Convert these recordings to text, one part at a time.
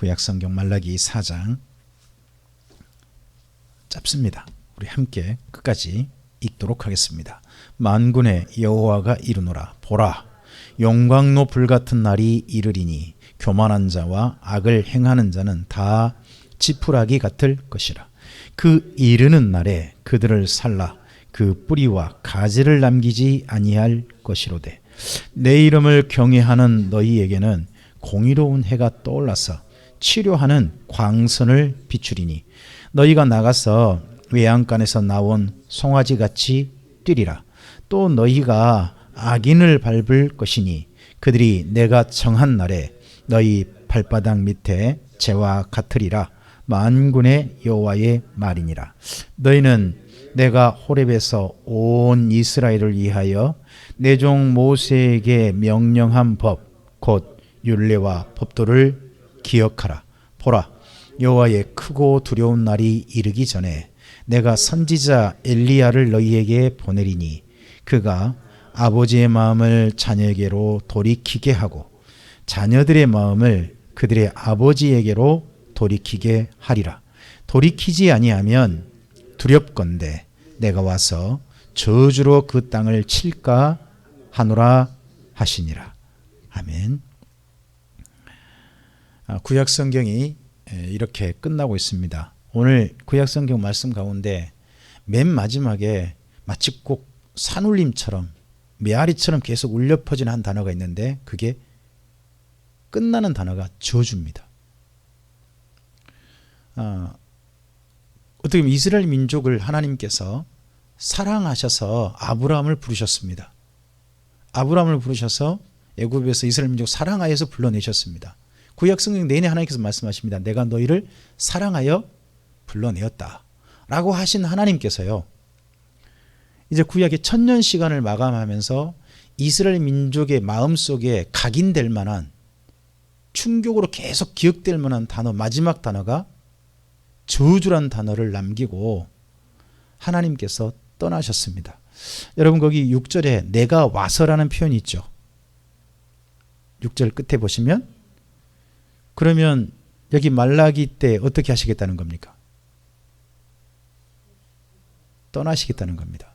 구약성경 말라기 4장 짧습니다. 우리 함께 끝까지 읽도록 하겠습니다. 만군의 여호와가 이르노라. 보라, 용광로 불같은 날이 이르리니 교만한 자와 악을 행하는 자는 다 지푸라기 같을 것이라. 그 이르는 날에 그들을 살라 그 뿌리와 가지를 남기지 아니할 것이로되 내 이름을 경외하는 너희에게는 공의로운 해가 떠올라서 치료하는 광선을 비추리니 너희가 나가서 외양간에서 나온 송아지같이 뛰리라. 또 너희가 악인을 밟을 것이니 그들이 내가 정한 날에 너희 발바닥 밑에 재와 같으리라. 만군의 여호와의 말이니라. 너희는 내가 호렙에서 온 이스라엘을 위하여 내 종 모세에게 명령한 법 곧 율례와 법도를 기억하라. 보라, 여호와의 크고 두려운 날이 이르기 전에 내가 선지자 엘리야를 너희에게 보내리니 그가 아버지의 마음을 자녀에게로 돌이키게 하고 자녀들의 마음을 그들의 아버지에게로 돌이키게 하리라. 돌이키지 아니하면 두렵건대 내가 와서 저주로 그 땅을 칠까 하노라 하시니라. 아멘. 구약성경이 이렇게 끝나고 있습니다. 오늘 구약성경 말씀 가운데 맨 마지막에 마치 꼭 산울림처럼 메아리처럼 계속 울려 퍼지는 한 단어가 있는데 그게 끝나는 단어가 저주입니다. 어떻게 보면 이스라엘 민족을 하나님께서 사랑하셔서 아브라함을 부르셨습니다. 아브라함을 부르셔서 애굽에서 이스라엘 민족 사랑하여서 불러내셨습니다. 구약성경 내내 하나님께서 말씀하십니다. 내가 너희를 사랑하여 불러내었다 라고 하신 하나님께서요, 이제 구약의 1000년 시간을 마감하면서 이스라엘 민족의 마음속에 각인될 만한, 충격으로 계속 기억될 만한 단어, 마지막 단어가 저주란 단어를 남기고 하나님께서 떠나셨습니다. 여러분 거기 6절에 내가 와서라는 표현이 있죠. 6절 끝에 보시면, 그러면 여기 말라기 때 어떻게 하시겠다는 겁니까? 떠나시겠다는 겁니다.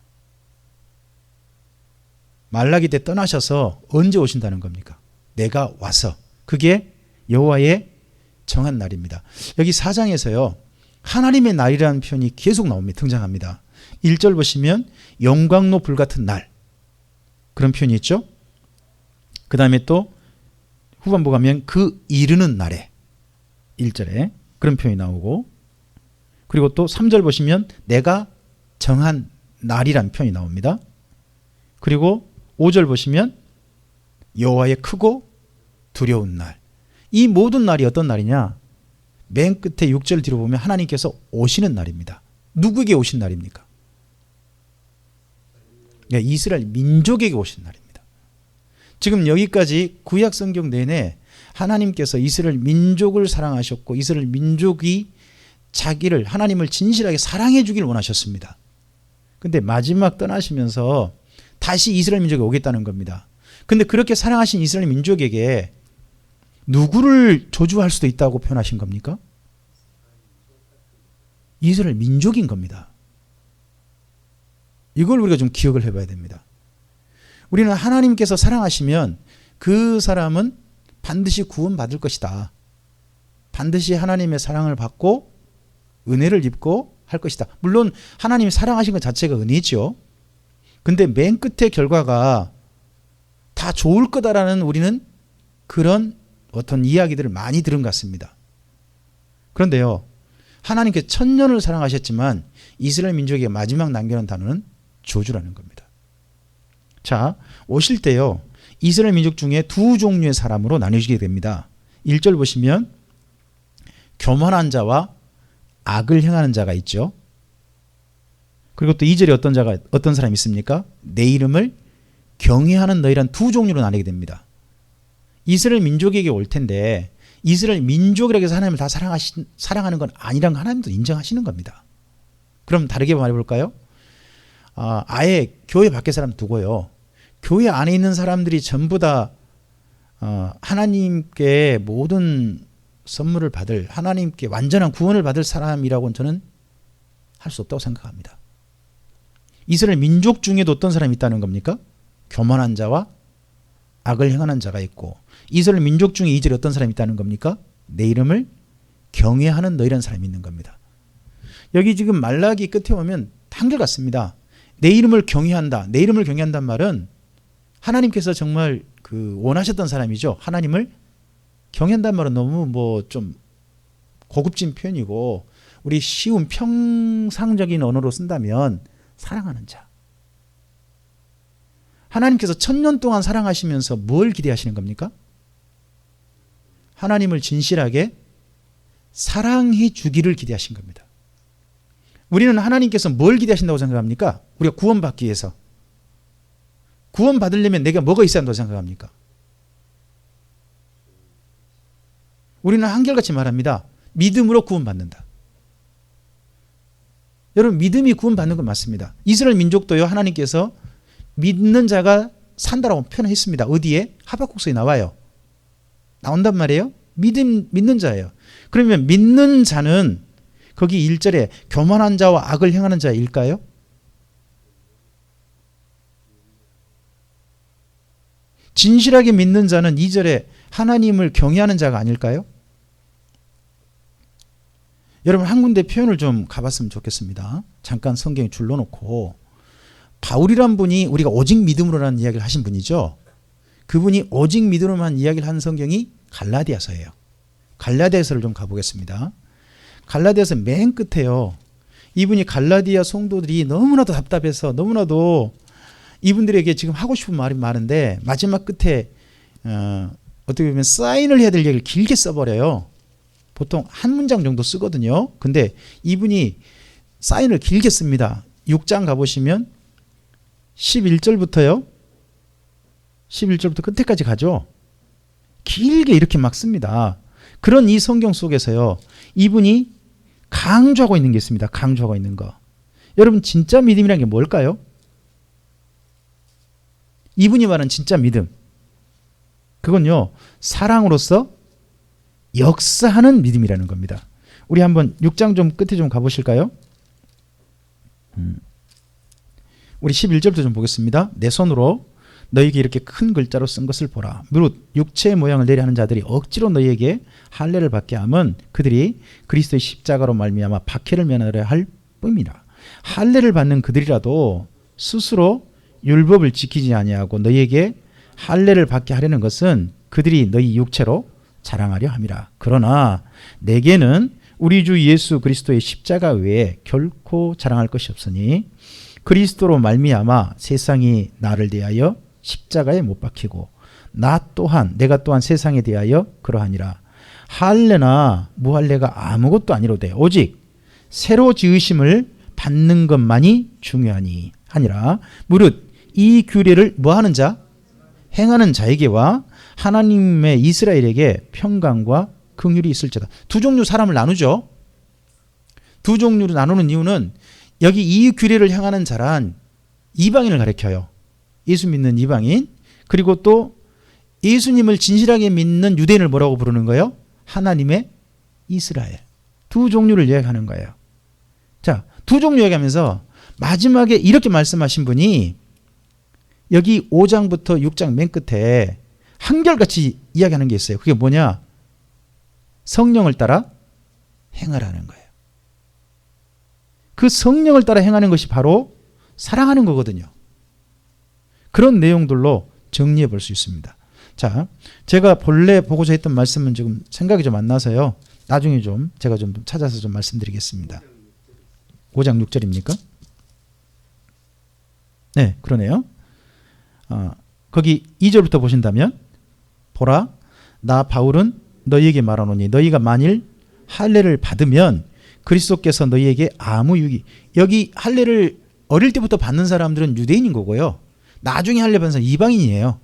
말라기 때 떠나셔서 언제 오신다는 겁니까? 내가 와서. 그게 여호와의 정한 날입니다. 여기 4장에서요 하나님의 날이라는 표현이 계속 나옵니다. 등장합니다. 1절 보시면 영광로 불같은 날, 그런 표현이 있죠. 그 다음에 또 후반부 가면 그 이르는 날에, 1절에 그런 표현이 나오고, 그리고 또 3절 보시면 내가 정한 날이란 표현이 나옵니다. 그리고 5절 보시면 여호와의 크고 두려운 날. 이 모든 날이 어떤 날이냐? 맨 끝에 6절 뒤로 보면 하나님께서 오시는 날입니다. 누구에게 오신 날입니까? 이스라엘 민족에게 오신 날입니다. 지금 여기까지 구약 성경 내내 하나님께서 이스라엘 민족을 사랑하셨고 이스라엘 민족이 자기를, 하나님을 진실하게 사랑해 주길 원하셨습니다. 근데 마지막 떠나시면서 다시 이스라엘 민족에 오겠다는 겁니다. 근데 그렇게 사랑하신 이스라엘 민족에게 누구를 저주할 수도 있다고 표현하신 겁니까? 이스라엘 민족인 겁니다. 이걸 우리가 좀 기억을 해봐야 됩니다. 우리는 하나님께서 사랑하시면 그 사람은 반드시 구원받을 것이다. 반드시 하나님의 사랑을 받고 은혜를 입고 할 것이다. 물론 하나님이 사랑하신 것 자체가 은혜죠. 근데 맨 끝의 결과가 다 좋을 거다라는 우리는 그런 어떤 이야기들을 많이 들은 것 같습니다. 그런데요, 하나님께서 1000년을 사랑하셨지만 이스라엘 민족에게 마지막 남겨놓은 단어는 저주라는 겁니다. 자, 오실 때요 이스라엘 민족 중에 두 종류의 사람으로 나뉘게 됩니다. 1절 보시면 교만한 자와 악을 행하는 자가 있죠. 그리고 또 2절에 어떤 사람이 있습니까? 내 이름을 경외하는 너희란 두 종류로 나뉘게 됩니다. 이스라엘 민족에게 올 텐데 이스라엘 민족이라고 해서 하나님을 다 사랑하는 건 아니라는 걸 하나님도 인정하시는 겁니다. 그럼 다르게 말해볼까요? 아예 교회 밖에 사람 두고요, 교회 안에 있는 사람들이 전부 다 하나님께 모든 선물을 받을, 하나님께 완전한 구원을 받을 사람이라고는 저는 할 수 없다고 생각합니다. 이스라엘 민족 중에도 어떤 사람이 있다는 겁니까? 교만한 자와 악을 행하는 자가 있고, 이스라엘 민족 중에 2절에 어떤 사람이 있다는 겁니까? 내 이름을 경외하는 너희라는 사람이 있는 겁니다. 여기 지금 말라기 끝에 보면 한결같습니다. 내 이름을 경외한다. 내 이름을 경외한다는 말은 하나님께서 정말 원하셨던 사람이죠. 하나님을 경외한다는 말은 너무 좀 고급진 표현이고, 우리 쉬운 평상적인 언어로 쓴다면 사랑하는 자. 하나님께서 1000년 동안 사랑하시면서 뭘 기대하시는 겁니까? 하나님을 진실하게 사랑해 주기를 기대하신 겁니다. 우리는 하나님께서 뭘 기대하신다고 생각합니까? 우리가 구원받기 위해서. 구원받으려면 내가 뭐가 있어야 한다고 생각합니까? 우리는 한결같이 말합니다. 믿음으로 구원받는다. 여러분, 믿음이 구원받는 건 맞습니다. 이스라엘 민족도요, 하나님께서 믿는 자가 산다라고 표현했습니다. 어디에? 하박국서에 나와요. 나온단 말이에요. 믿는 자예요. 그러면 믿는 자는 거기 1절에 교만한 자와 악을 행하는 자일까요? 진실하게 믿는 자는 2절에 하나님을 경외하는 자가 아닐까요? 여러분, 한 군데 표현을 좀 가봤으면 좋겠습니다. 잠깐 성경에 줄러놓고, 바울이란 분이 우리가 오직 믿음으로라는 이야기를 하신 분이죠. 그분이 오직 믿음으로만 이야기를 한 성경이 갈라디아서예요. 갈라디아서를 좀 가보겠습니다. 갈라디아서 맨 끝에요. 이분이 갈라디아 성도들이 너무나도 답답해서, 너무나도 이분들에게 지금 하고 싶은 말이 많은데 마지막 끝에 어떻게 보면 사인을 해야 될 얘기를 길게 써버려요. 보통 한 문장 정도 쓰거든요. 근데 이분이 사인을 길게 씁니다. 6장 가보시면 11절부터 끝에까지 가죠. 길게 이렇게 막 씁니다. 그런 이 성경 속에서요, 이분이 강조하고 있는 게 있습니다. 강조하고 있는 거. 여러분, 진짜 믿음이란 게 뭘까요? 이분이 말하는 진짜 믿음, 그건요, 사랑으로서 역사하는 믿음이라는 겁니다. 우리 한번 6장 좀 끝에 좀 가보실까요? 우리 11절부터 좀 보겠습니다. 내 손으로 너희에게 이렇게 큰 글자로 쓴 것을 보라. 무릇 육체의 모양을 내려 하는 자들이 억지로 너희에게 할례를 받게 하면 그들이 그리스도의 십자가로 말미암아 박해를 면하려 할 뿐이라. 할례를 받는 그들이라도 스스로 율법을 지키지 아니하고 너희에게 할례를 받게 하려는 것은 그들이 너희 육체로 자랑하려 함이라. 그러나 내게는 우리 주 예수 그리스도의 십자가 외에 결코 자랑할 것이 없으니 그리스도로 말미암아 세상이 나를 대하여 십자가에 못 박히고 내가 또한 세상에 대하여 그러하니라. 할례나 무할례가 아무것도 아니로되 오직 새로 지으심을 받는 것만이 중요하니 하니라. 무릇 이 규례를 뭐하는 자? 행하는 자에게와 하나님의 이스라엘에게 평강과 긍휼이 있을지어다. 두 종류 사람을 나누죠. 두 종류로 나누는 이유는 여기 이 규례를 행하는 자란 이방인을 가리켜요. 예수 믿는 이방인, 그리고 또 예수님을 진실하게 믿는 유대인을 뭐라고 부르는 거예요? 하나님의 이스라엘. 두 종류를 이야기하는 거예요. 자, 두 종류 얘기하면서 마지막에 이렇게 말씀하신 분이 여기 5장부터 6장 맨 끝에 한결같이 이야기하는 게 있어요. 그게 뭐냐? 성령을 따라 행하라는 거예요. 그 성령을 따라 행하는 것이 바로 사랑하는 거거든요. 그런 내용들로 정리해 볼 수 있습니다. 자, 제가 본래 보고자 했던 말씀은 지금 생각이 좀 안 나서요. 나중에 제가 좀 찾아서 좀 말씀드리겠습니다. 5장 6절입니까? 네, 그러네요. 거기 2절부터 보신다면 보라, 나 바울은 너희에게 말하노니 너희가 만일 할례를 받으면 그리스도께서 너희에게 아무 유익이. 여기 할례를 어릴 때부터 받는 사람들은 유대인인 거고요. 나중에 할례 받는 사람은 이방인이에요.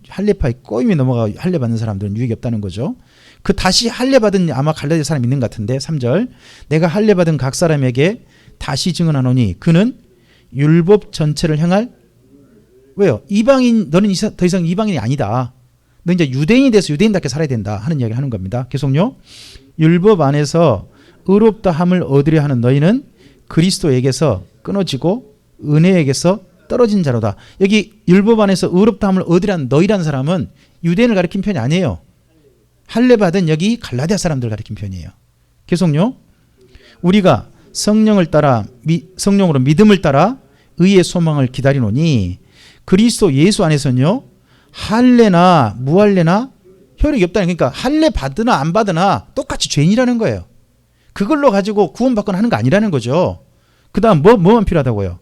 할례파에 꼬임이 넘어가 할례 받는 사람들은 유익이 없다는 거죠. 그 다시 할례 받은 아마 갈라디아 사람 있는 것 같은데 3절, 내가 할례 받은 각 사람에게 다시 증언하노니 그는 율법 전체를 행할. 왜요? 이방인, 너는 더 이상 이방인이 아니다. 너 이제 유대인이 돼서 유대인답게 살아야 된다 하는 이야기를 하는 겁니다. 계속요. 율법 안에서 의롭다 함을 얻으려 하는 너희는 그리스도에게서 끊어지고 은혜에게서 떨어진 자로다. 여기 율법 안에서 의롭다 함을 얻으려 하는 너희라는 사람은 유대인을 가리킨 편이 아니에요. 할례 받은 여기 갈라디아 사람들 가리킨 편이에요. 계속요. 우리가 성령을 따라 성령으로 믿음을 따라 의의 소망을 기다리노니 그리스도 예수 안에서는요 할례나 무할례나 효력이 없다는, 그러니까 할례 받으나 안 받으나 똑같이 죄인이라는 거예요. 그걸로 가지고 구원받거나 하는 거 아니라는 거죠. 그 다음 뭐만 필요하다고요?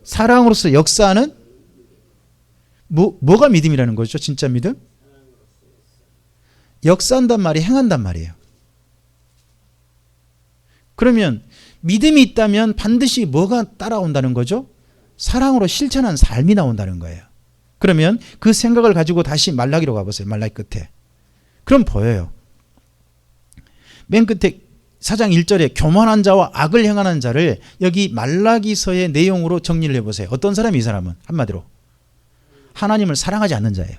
사랑으로서 역사하는 뭐가 믿음이라는 거죠? 진짜 믿음? 역사한단 말이 행한단 말이에요. 그러면 믿음이 있다면 반드시 뭐가 따라온다는 거죠? 사랑으로 실천한 삶이 나온다는 거예요. 그러면 그 생각을 가지고 다시 말라기로 가보세요. 말라기 끝에. 그럼 보여요. 맨 끝에 4장 1절에 교만한 자와 악을 행하는 자를 여기 말라기서의 내용으로 정리를 해보세요. 어떤 사람이 이 사람은? 한마디로 하나님을 사랑하지 않는 자예요.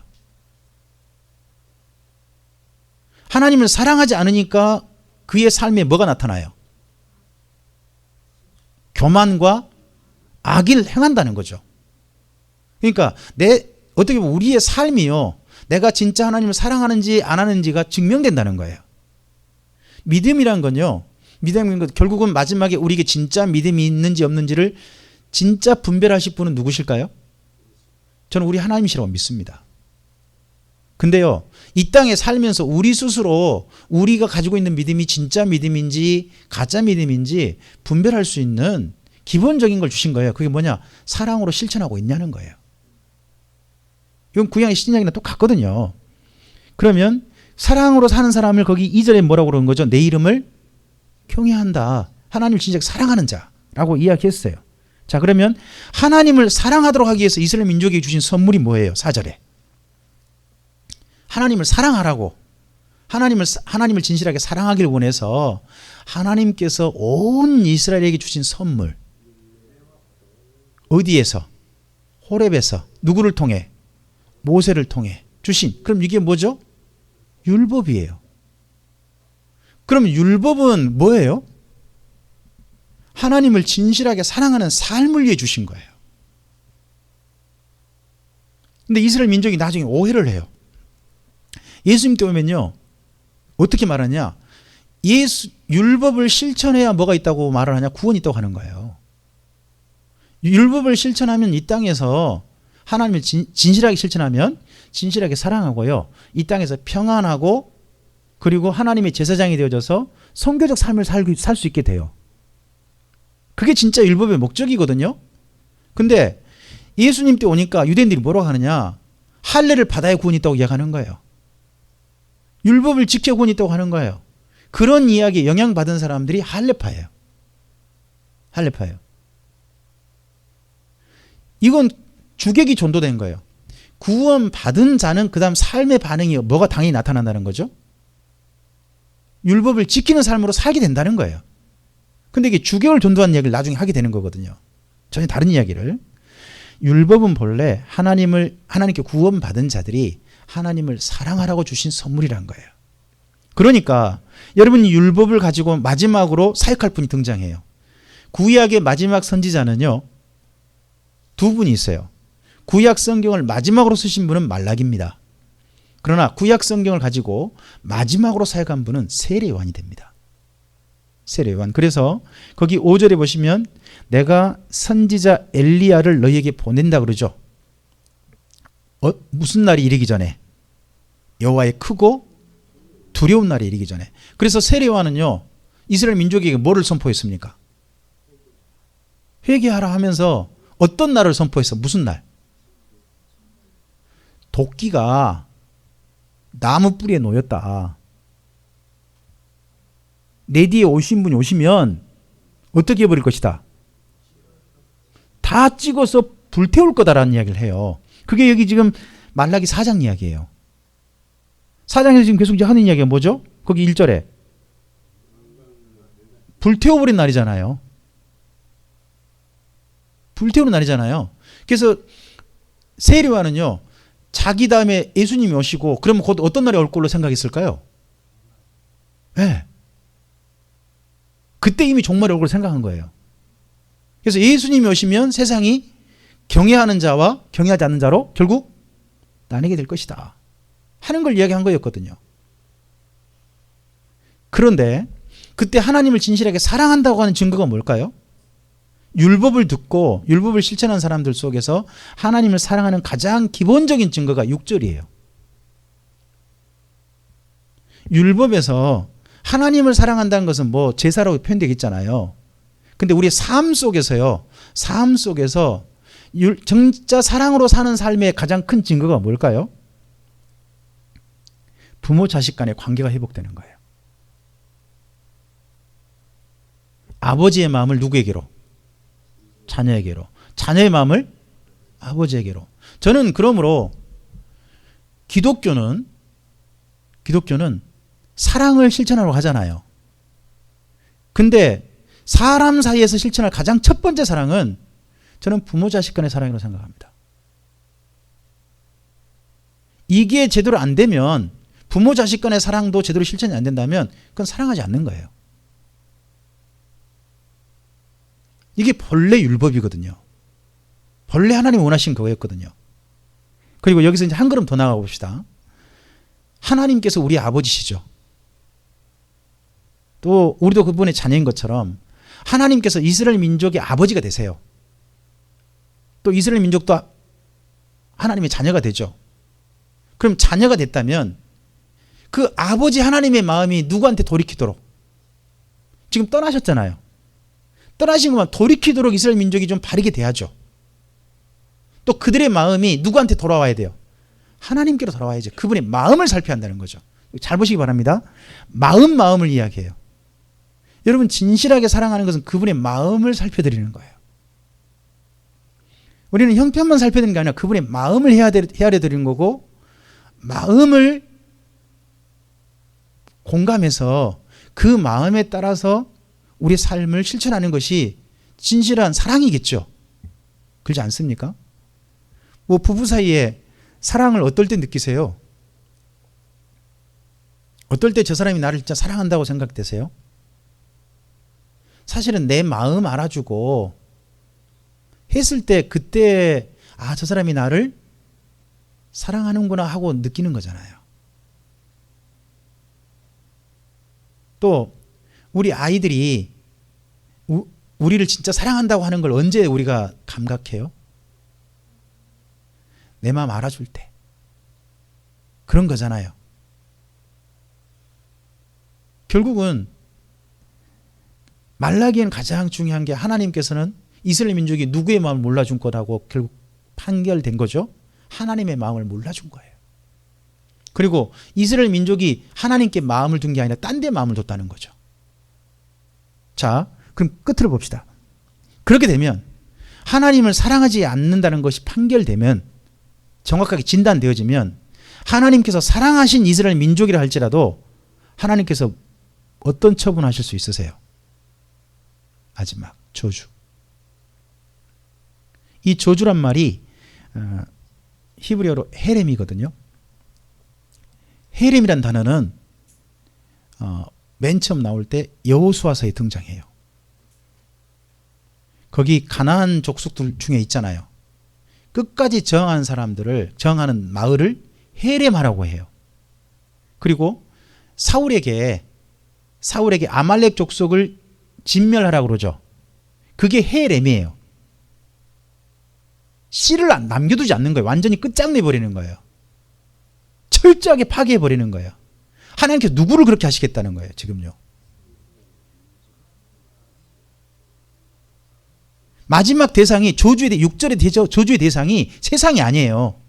하나님을 사랑하지 않으니까 그의 삶에 뭐가 나타나요? 교만과 악을 행한다는 거죠. 그러니까 어떻게 보면 우리의 삶이요, 내가 진짜 하나님을 사랑하는지 안 하는지가 증명된다는 거예요. 믿음이란 건요, 믿음인 것 결국은 마지막에 우리에게 진짜 믿음이 있는지 없는지를 진짜 분별하실 분은 누구실까요? 저는 우리 하나님이시라고 믿습니다. 근데요, 이 땅에 살면서 우리 스스로 우리가 가지고 있는 믿음이 진짜 믿음인지 가짜 믿음인지 분별할 수 있는 기본적인 걸 주신 거예요. 그게 뭐냐? 사랑으로 실천하고 있냐는 거예요. 이건 구약의 신약이랑 똑같거든요. 그러면 사랑으로 사는 사람을 거기 2절에 뭐라고 그러는 거죠? 내 이름을 경외한다. 하나님을 진짜 사랑하는 자라고 이야기했어요. 자, 그러면 하나님을 사랑하도록 하기 위해서 이스라엘 민족에게 주신 선물이 뭐예요? 4절에. 하나님을 사랑하라고. 하나님을 진실하게 사랑하기를 원해서 하나님께서 온 이스라엘에게 주신 선물. 어디에서? 호렙에서. 누구를 통해? 모세를 통해 주신. 그럼 이게 뭐죠? 율법이에요. 그럼 율법은 뭐예요? 하나님을 진실하게 사랑하는 삶을 위해 주신 거예요. 근데 이스라엘 민족이 나중에 오해를 해요. 예수님 때 오면요, 어떻게 말하냐? 율법을 실천해야 뭐가 있다고 말을 하냐? 구원이 있다고 하는 거예요. 율법을 실천하면 이 땅에서 하나님을 진실하게 실천하면 진실하게 사랑하고요, 이 땅에서 평안하고 그리고 하나님의 제사장이 되어져서 선교적 삶을 살 수 있게 돼요. 그게 진짜 율법의 목적이거든요. 근데 예수님 때 오니까 유대인들이 뭐라고 하느냐? 할례를 받아야 구원이 있다고 이야기하는 거예요. 율법을 지켜 구원이 있다고 하는 거예요. 그런 이야기에 영향받은 사람들이 할례파예요. 할례파예요. 이건 주객이 전도된 거예요. 구원 받은 자는 그 다음 삶의 반응이 뭐가 당연히 나타난다는 거죠? 율법을 지키는 삶으로 살게 된다는 거예요. 근데 이게 주객을 전도하는 이야기를 나중에 하게 되는 거거든요. 전혀 다른 이야기를. 율법은 본래 하나님께 구원받은 자들이 하나님을 사랑하라고 주신 선물이란 거예요. 그러니까 여러분이 율법을 가지고 마지막으로 사역할 분이 등장해요. 구약의 마지막 선지자는요, 두 분이 있어요. 구약 성경을 마지막으로 쓰신 분은 말라기입니다. 그러나 구약 성경을 가지고 마지막으로 사역한 분은 세례요한이 됩니다. 세례요한. 그래서 거기 5절에 보시면 내가 선지자 엘리야를 너희에게 보낸다 그러죠. 무슨 날이 이르기 전에? 여호와의 크고 두려운 날이 이르기 전에. 그래서 세례요한은요, 이스라엘 민족에게 뭐를 선포했습니까? 회개하라 하면서 어떤 날을 선포했어? 무슨 날? 도끼가 나무 뿌리에 놓였다. 내 뒤에 오신 분이 오시면 어떻게 해버릴 것이다? 다 찍어서 불태울 거다라는 이야기를 해요. 그게 여기 지금 말라기 4장 이야기예요. 4장에서 지금 계속 하는 이야기가 뭐죠? 거기 1절에 불태워버린 날이잖아요. 불태우는 날이잖아요. 그래서 세례요한은요, 자기 다음에 예수님이 오시고 그러면 곧 어떤 날이 올 걸로 생각했을까요? 네. 그때 이미 종말이 올 걸로 생각한 거예요. 그래서 예수님이 오시면 세상이 경외하는 자와 경외하지 않는 자로 결국 나뉘게 될 것이다 하는 걸 이야기한 거였거든요. 그런데 그때 하나님을 진실하게 사랑한다고 하는 증거가 뭘까요? 율법을 듣고 율법을 실천한 사람들 속에서 하나님을 사랑하는 가장 기본적인 증거가 6절이에요. 율법에서 하나님을 사랑한다는 것은 뭐 제사라고 표현되겠잖아요. 근데 우리 삶 속에서요. 삶 속에서 진짜 사랑으로 사는 삶의 가장 큰 증거가 뭘까요? 부모 자식 간의 관계가 회복되는 거예요. 아버지의 마음을 누구에게로? 자녀에게로. 자녀의 마음을 아버지에게로. 저는 그러므로 기독교는 사랑을 실천하려고 하잖아요. 근데 사람 사이에서 실천할 가장 첫 번째 사랑은 저는 부모 자식 간의 사랑이라고 생각합니다. 이게 제대로 안 되면 부모 자식 간의 사랑도 제대로 실천이 안 된다면 그건 사랑하지 않는 거예요. 이게 본래 율법이거든요. 본래 하나님이 원하신 그거였거든요. 그리고 여기서 이제 한 걸음 더 나가 봅시다. 하나님께서 우리 아버지시죠. 또 우리도 그분의 자녀인 것처럼 하나님께서 이스라엘 민족의 아버지가 되세요. 또 이스라엘 민족도 하나님의 자녀가 되죠. 그럼 자녀가 됐다면 그 아버지 하나님의 마음이 누구한테 돌이키도록, 지금 떠나셨잖아요. 떠나신 것만 돌이키도록 이스라엘 민족이 좀 바르게 돼야죠. 또 그들의 마음이 누구한테 돌아와야 돼요? 하나님께로 돌아와야죠. 그분의 마음을 살펴야 한다는 거죠. 잘 보시기 바랍니다. 마음을 이야기해요. 여러분, 진실하게 사랑하는 것은 그분의 마음을 살펴드리는 거예요. 우리는 형편만 살펴드리는 게 아니라 그분의 마음을 헤아려 드리는 거고, 마음을 공감해서 그 마음에 따라서 우리의 삶을 실천하는 것이 진실한 사랑이겠죠. 그렇지 않습니까? 뭐 부부 사이에 사랑을 어떨 때 느끼세요? 어떨 때 저 사람이 나를 진짜 사랑한다고 생각되세요? 사실은 내 마음 알아주고 했을 때 그때 저 사람이 나를 사랑하는구나 하고 느끼는 거잖아요. 또 우리 아이들이 우리를 진짜 사랑한다고 하는 걸 언제 우리가 감각해요? 내 마음 알아줄 때. 그런 거잖아요. 결국은 말라기에는 가장 중요한 게 하나님께서는 이스라엘 민족이 누구의 마음을 몰라준 거라고 결국 판결된 거죠. 하나님의 마음을 몰라준 거예요. 그리고 이스라엘 민족이 하나님께 마음을 둔 게 아니라 딴 데 마음을 뒀다는 거죠. 자, 그럼 끝을 봅시다. 그렇게 되면 하나님을 사랑하지 않는다는 것이 판결되면, 정확하게 진단되어지면 하나님께서 사랑하신 이스라엘 민족이라 할지라도 하나님께서 어떤 처분하실 수 있으세요? 마지막 저주. 이 저주란 말이 히브리어로 헤렘이거든요. 헤렘이란 단어는 맨 처음 나올 때 여호수아서에 등장해요. 거기 가나안 족속들 중에 있잖아요. 끝까지 저항하는 사람들을, 저항하는 마을을 헤렘하라고 해요. 그리고 사울에게 아말렉 족속을 진멸하라고 그러죠. 그게 헤렘이에요. 씨를 남겨두지 않는 거예요. 완전히 끝장내버리는 거예요. 철저하게 파괴해버리는 거예요. 하나님께서 누구를 그렇게 하시겠다는 거예요, 지금요. 마지막 대상이 6절의 저주의 대상이 세상이 아니에요.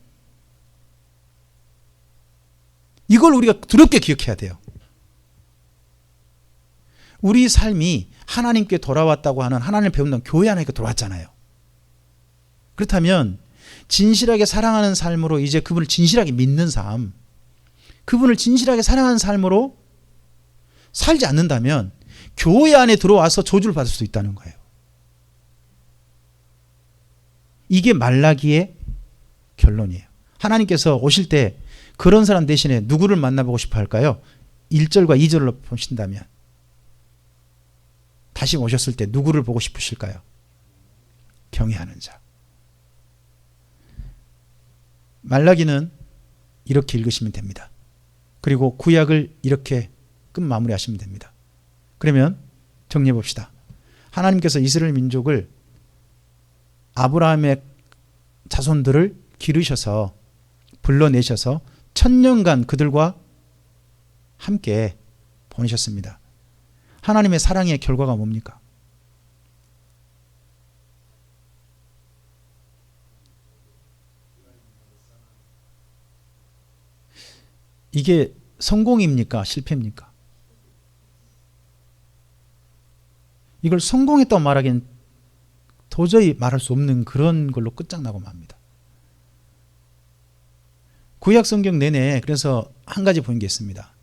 이걸 우리가 두렵게 기억해야 돼요. 우리 삶이 하나님께 돌아왔다고 하는, 하나님을 배운다는 교회 하나님께 돌아왔잖아요. 그렇다면 진실하게 사랑하는 삶으로 이제 그분을 진실하게 믿는 삶, 그분을 진실하게 사랑하는 삶으로 살지 않는다면 교회 안에 들어와서 저주를 받을 수 있다는 거예요. 이게 말라기의 결론이에요. 하나님께서 오실 때 그런 사람 대신에 누구를 만나보고 싶어 할까요? 1절과 2절로 보신다면 다시 오셨을 때 누구를 보고 싶으실까요? 경외하는 자. 말라기는 이렇게 읽으시면 됩니다. 그리고 구약을 이렇게 끝 마무리하시면 됩니다. 그러면 정리해 봅시다. 하나님께서 이스라엘 민족을 아브라함의 자손들을 기르셔서 불러내셔서 1000년간 그들과 함께 보내셨습니다. 하나님의 사랑의 결과가 뭡니까? 이게 성공입니까? 실패입니까? 이걸 성공했다고 말하기엔 도저히 말할 수 없는 그런 걸로 끝장나고 맙니다. 구약 성경 내내 그래서 한 가지 보인 게 있습니다.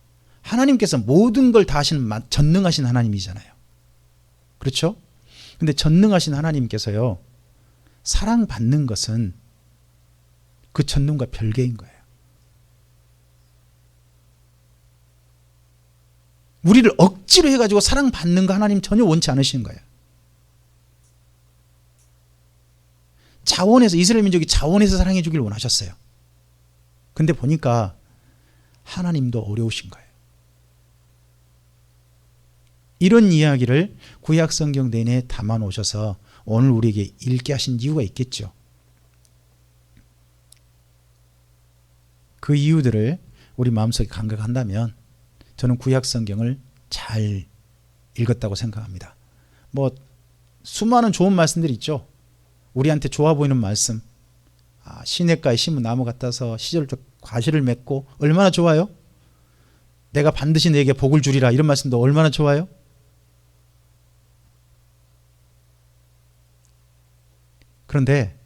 하나님께서 모든 걸 다 하시는 전능하신 하나님이잖아요. 그렇죠? 근데 전능하신 하나님께서요, 사랑받는 것은 그 전능과 별개인 거예요. 우리를 억지로 해가지고 사랑받는 거 하나님 전혀 원치 않으시는 거예요. 자원해서, 이스라엘 민족이 자원해서 사랑해 주길 원하셨어요. 근데 보니까 하나님도 어려우신 거예요. 이런 이야기를 구약 성경 내내 담아 놓으셔서 오늘 우리에게 읽게 하신 이유가 있겠죠. 그 이유들을 우리 마음속에 감각한다면 저는 구약 성경을 잘 읽었다고 생각합니다. 뭐 수많은 좋은 말씀들이 있죠. 우리한테 좋아 보이는 말씀. 시냇가에 심은 나무 같아서 시절적 과실을 맺고 얼마나 좋아요? 내가 반드시 내게 복을 주리라, 이런 말씀도 얼마나 좋아요? 그런데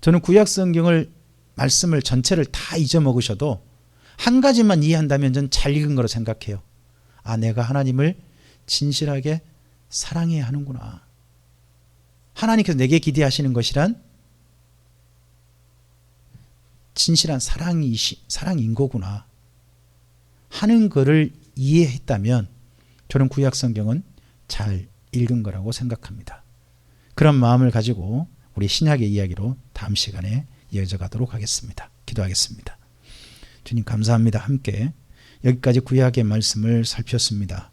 저는 구약 성경을 말씀을 전체를 다 잊어먹으셔도 한 가지만 이해한다면 전 잘 읽은 거로 생각해요. 내가 하나님을 진실하게 사랑해야 하는구나. 하나님께서 내게 기대하시는 것이란 진실한 사랑인 거구나 하는 것을 이해했다면 저는 구약 성경은 잘 읽은 거라고 생각합니다. 그런 마음을 가지고 우리 신약의 이야기로 다음 시간에 이어져 가도록 하겠습니다. 기도하겠습니다. 주님 감사합니다. 함께 여기까지 구약의 말씀을 살폈습니다.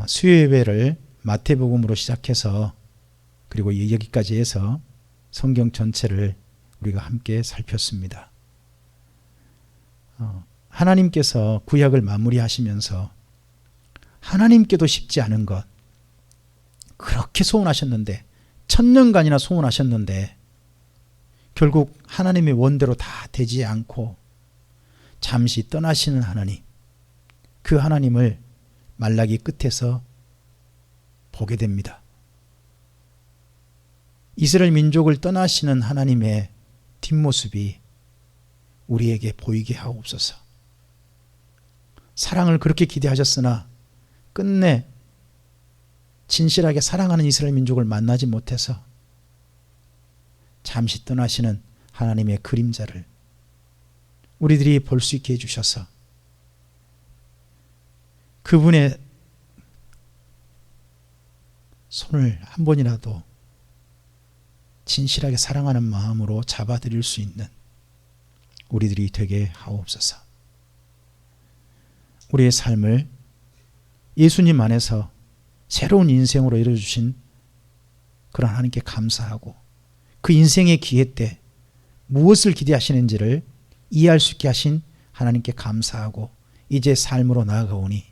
수요예배를 마태복음으로 시작해서 그리고 여기까지 해서 성경 전체를 우리가 함께 살폈습니다. 하나님께서 구약을 마무리하시면서 하나님께도 쉽지 않은 것, 그렇게 소원하셨는데 1000년간이나 소원하셨는데 결국 하나님의 원대로 다 되지 않고 잠시 떠나시는 하나님, 그 하나님을 말라기 끝에서 보게 됩니다. 이스라엘 민족을 떠나시는 하나님의 뒷모습이 우리에게 보이게 하옵소서. 사랑을 그렇게 기대하셨으나 끝내 진실하게 사랑하는 이스라엘 민족을 만나지 못해서 잠시 떠나시는 하나님의 그림자를 우리들이 볼 수 있게 해주셔서 그분의 손을 한 번이라도 진실하게 사랑하는 마음으로 잡아드릴 수 있는 우리들이 되게 하옵소서. 우리의 삶을 예수님 안에서 새로운 인생으로 이뤄주신 그런 하나님께 감사하고 그 인생의 기회 때 무엇을 기대하시는지를 이해할 수 있게 하신 하나님께 감사하고 이제 삶으로 나아가오니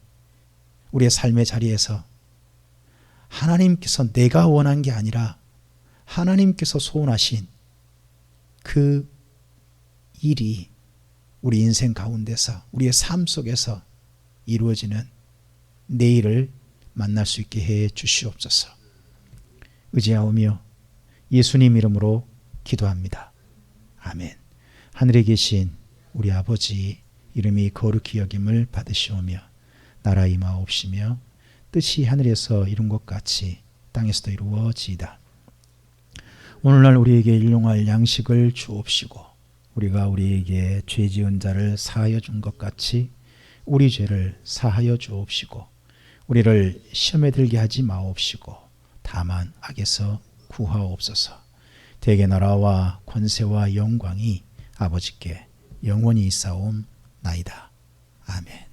우리의 삶의 자리에서 하나님께서 내가 원한 게 아니라 하나님께서 소원하신 그 일이 우리 인생 가운데서 우리의 삶 속에서 이루어지는 내일을 만날 수 있게 해 주시옵소서. 의지하오며 예수님 이름으로 기도합니다. 아멘. 하늘에 계신 우리 아버지 이름이 거룩히 여김을 받으시오며 나라 임하옵시며 뜻이 하늘에서 이룬 것 같이 땅에서도 이루어지이다. 오늘날 우리에게 일용할 양식을 주옵시고 우리가 우리에게 죄 지은 자를 사하여 준 것 같이 우리 죄를 사하여 주옵시고 우리를 시험에 들게 하지 마옵시고 다만 악에서 구하옵소서. 대개 나라와 권세와 영광이 아버지께 영원히 있사옵나이다. 아멘.